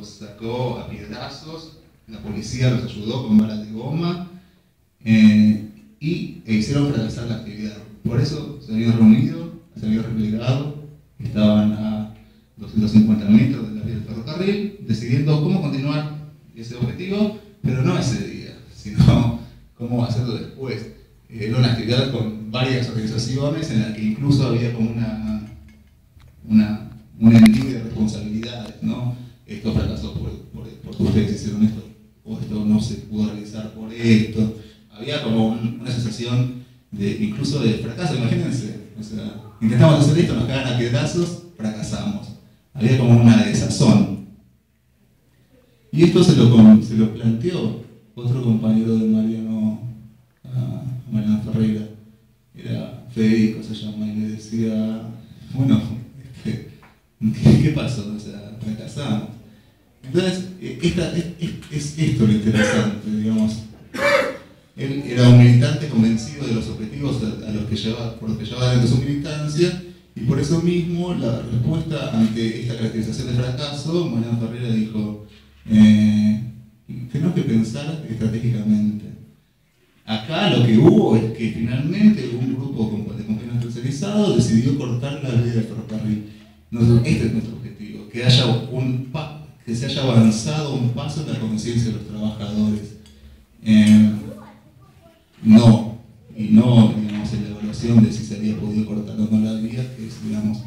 los sacó a piedrazos, la policía los ayudó con balas de goma y hicieron fracasar la actividad. Por eso se habían reunido, se habían replegado, estaban a 250 metros de la vía del ferrocarril, decidiendo cómo continuar ese objetivo, pero no ese día, sino cómo hacerlo después. Era una actividad con varias organizaciones en la que incluso había como un envío de responsabilidades, ¿no? Esto fracasó porque ustedes hicieron esto, o esto no se pudo realizar por esto. Había como una sensación incluso de fracaso, imagínense. O sea, intentamos hacer esto, nos cagan a piedrazos, fracasamos. Había como una desazón. Y esto se lo planteó otro compañero de Mariano Ferreira, era Federico se llama, y le decía, bueno, ¿qué pasó? O sea, fracasamos. Entonces, es esto lo interesante, digamos. Él era un militante convencido de los objetivos por los que llevaba adelante su militancia, y por eso mismo la respuesta ante esta caracterización de fracaso, Mariano Ferreira dijo, tenemos que pensar estratégicamente. Acá lo que hubo es que finalmente un grupo de compañeros tercerizados decidió cortar la vía del ferrocarril. Este es nuestro objetivo, que se haya avanzado un paso en la conciencia de los trabajadores. No digamos, en la evaluación de si se había podido cortar o no la vía, que es, digamos,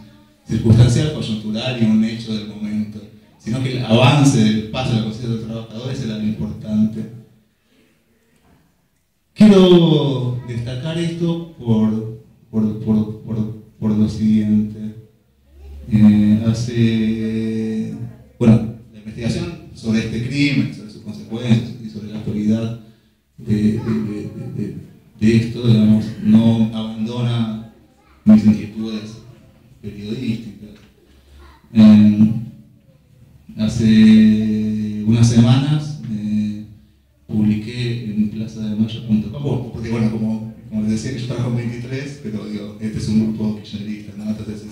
circunstancial, coyuntural y un hecho del momento, sino que el avance del paso de la conciencia de los trabajadores era lo importante. Quiero destacar esto por lo siguiente. La investigación sobre este crimen, sobre sus consecuencias y sobre la actualidad de esto, digamos, no abandona mis inquietudes periodísticas. Hace unas semanas publiqué en plazaDeMayo.com, porque bueno, como les decía que yo trabajo en 23, pero digo, este es un grupo kirchnerista, ¿no? Entonces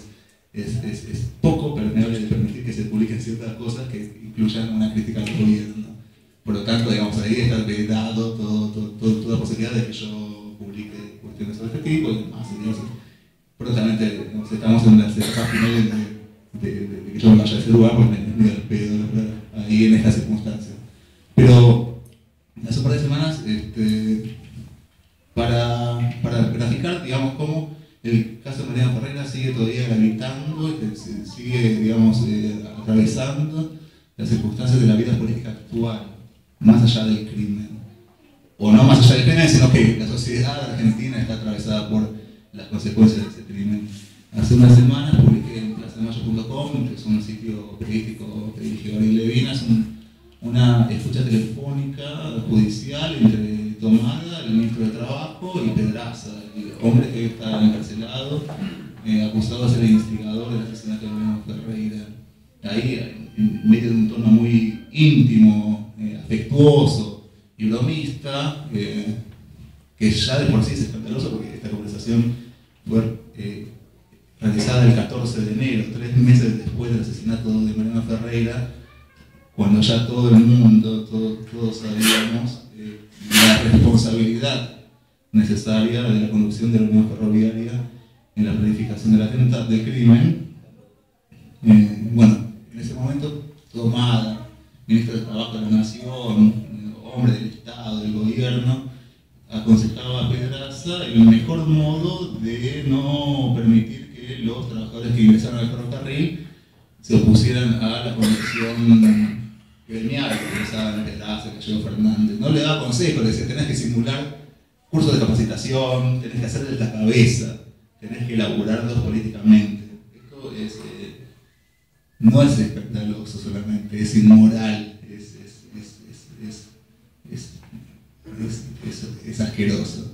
es poco permeable de permitir que se publiquen ciertas cosas que incluyan una crítica al gobierno. Por lo tanto, digamos, ahí está vedado toda posibilidad de que yo publique cuestiones sobre este tipo y demás. Prontamente, digamos, estamos en las etapas finales de que yo vaya a ese lugar, porque me da el pedo, ¿verdad? Ahí en estas circunstancias. Pero hace un par de semanas, para graficar, digamos, cómo el caso de Mariano Ferreira sigue todavía gravitando, sigue, digamos, atravesando las circunstancias de la vida política actual, más allá del crimen. O no más allá del crimen, sino que la sociedad argentina está atravesada por las consecuencias de ese crimen. Hace unas semanas publiqué en plazaDeMayo.com, que es un sitio periodístico que dirige Gabriel Levinas, una escucha telefónica judicial entre Tomada, el ministro de Trabajo, y Pedraza, el hombre que está encarcelado, acusado de ser el instigador del asesinato de Mariano Ferreira. Ahí, en medio de un tono muy íntimo, afectuoso y bromista, que ya de por sí es escandaloso porque esta conversación fue realizada el 14 de enero, 3 meses después del asesinato de Mariano Ferreira, cuando ya todo el mundo, todos sabíamos la responsabilidad necesaria de la conducción de la Unión Ferroviaria en la planificación del crimen. En ese momento, Tomada, ministro de Trabajo de la Nación, hombre del Estado, del gobierno, aconsejaba a Pedraza el mejor modo de no permitir que los trabajadores que ingresaron al ferrocarril se opusieran a la conexión gremial que ingresaban Pedraza, que llegó Fernández. No le daba consejos, le decía, tenés que simular cursos de capacitación, tenés que hacerles la cabeza, tenés que elaborarlos políticamente. Esto no es escandaloso solamente, es inmoral, es asqueroso.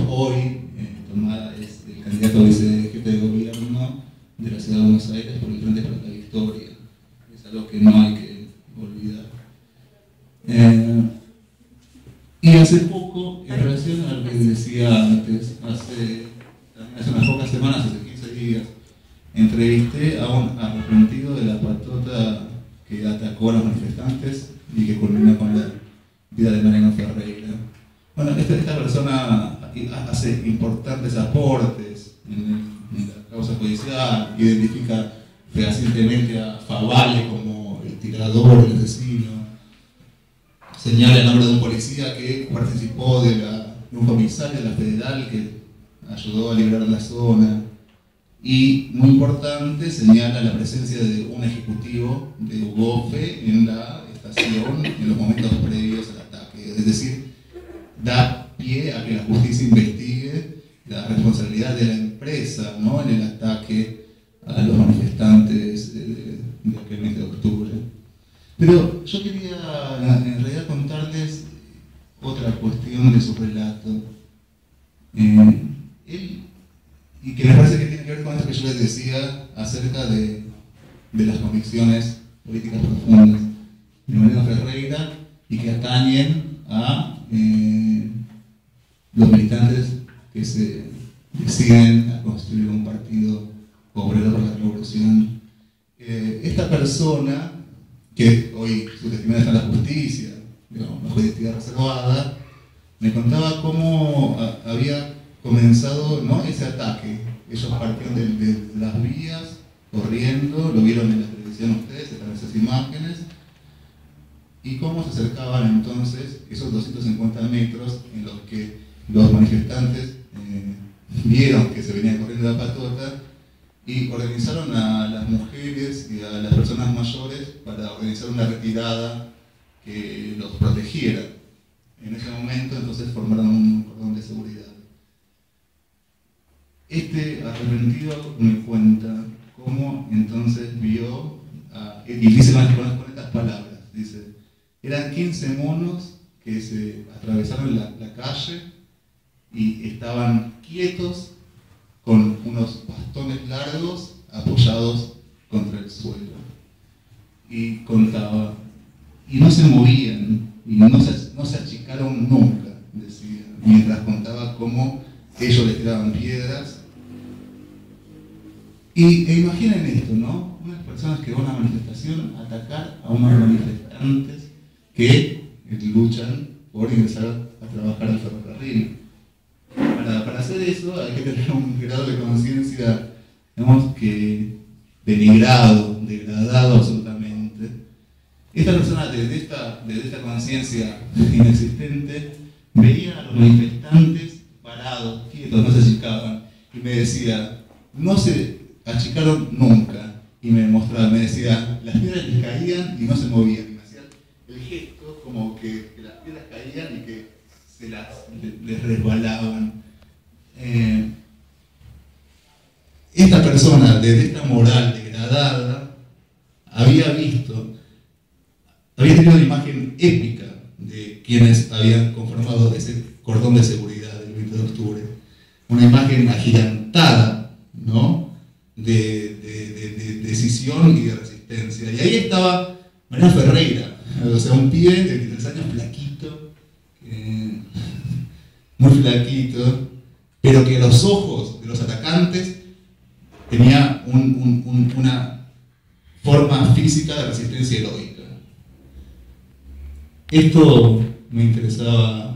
Hoy, Tomada es el candidato a jefe de gobierno de la ciudad de Buenos Aires por el Frente para la Victoria. Es algo que no hay que olvidar. Y hace poco, en relación a lo que decía antes, hace unas pocas semanas, hace 15 días, entrevisté a un arrepentido de la patota atacó a los manifestantes y que culminó con la vida de Mariano Ferreira. Bueno, esta persona hace importantes aportes en la causa judicial, identifica fehacientemente a Favale como el tirador, el asesino, señala el nombre de un policía que participó de un comisario de la Federal que ayudó a liberar la zona, y muy importante, señala la presencia de un ejecutivo de UGOFE en la estación en los momentos previos al ataque, es decir, da pie a que la justicia investigue la responsabilidad de la empresa, ¿no?, en el ataque a los manifestantes de aquel 20 de octubre. Pero yo quería en realidad contarles otra cuestión de su relato. Y que me parece que tiene que ver con esto que yo les decía acerca de las convicciones políticas profundas de Mariano Ferreira y que atañen a los militantes que se deciden a construir un partido obrero por la revolución. Esta persona, que hoy su testimonio está en la justicia, digamos, bajo identidad reservada, me contaba cómo había comenzado, ¿no?, ese ataque. Ellos partieron de las vías, corriendo, lo vieron en la televisión ustedes, están esas imágenes, y cómo se acercaban entonces esos 250 metros en los que los manifestantes vieron que se venían corriendo la patota y organizaron a las mujeres y a las personas mayores para organizar una retirada que los protegiera. En ese momento entonces formaron un cordón de seguridad. Este arrepentido me cuenta cómo entonces vio, y dice con estas palabras, dice, eran 15 monos que se atravesaron la calle y estaban quietos con unos bastones largos apoyados contra el suelo. Y contaba, y no se movían, y no se achicaron nunca, decía, mientras contaba cómo ellos les tiraban piedras. E imaginen esto, ¿no? Unas personas que van a una manifestación a atacar a unos manifestantes que luchan por ingresar a trabajar al ferrocarril. Para hacer eso hay que tener un grado de conciencia, digamos, que denigrado, degradado absolutamente. Esta persona, desde esta conciencia inexistente, veía a los manifestantes parados, quietos, no se achicaban, y me decía, no se achicaron nunca, y me mostraba, me decía, las piedras les caían y no se movían, y me hacía el gesto como que las piedras caían y que les resbalaban. Esta persona, desde esta moral degradada, había tenido una imagen épica de quienes habían conformado ese cordón de seguridad del 20 de octubre, una imagen agigantada, ¿no?, de decisión y de resistencia. Y ahí estaba Mariano Ferreira, o sea, un pibe de 23 años, flaquito, muy flaquito, pero que a los ojos de los atacantes tenía una forma física de resistencia heroica. Esto me interesaba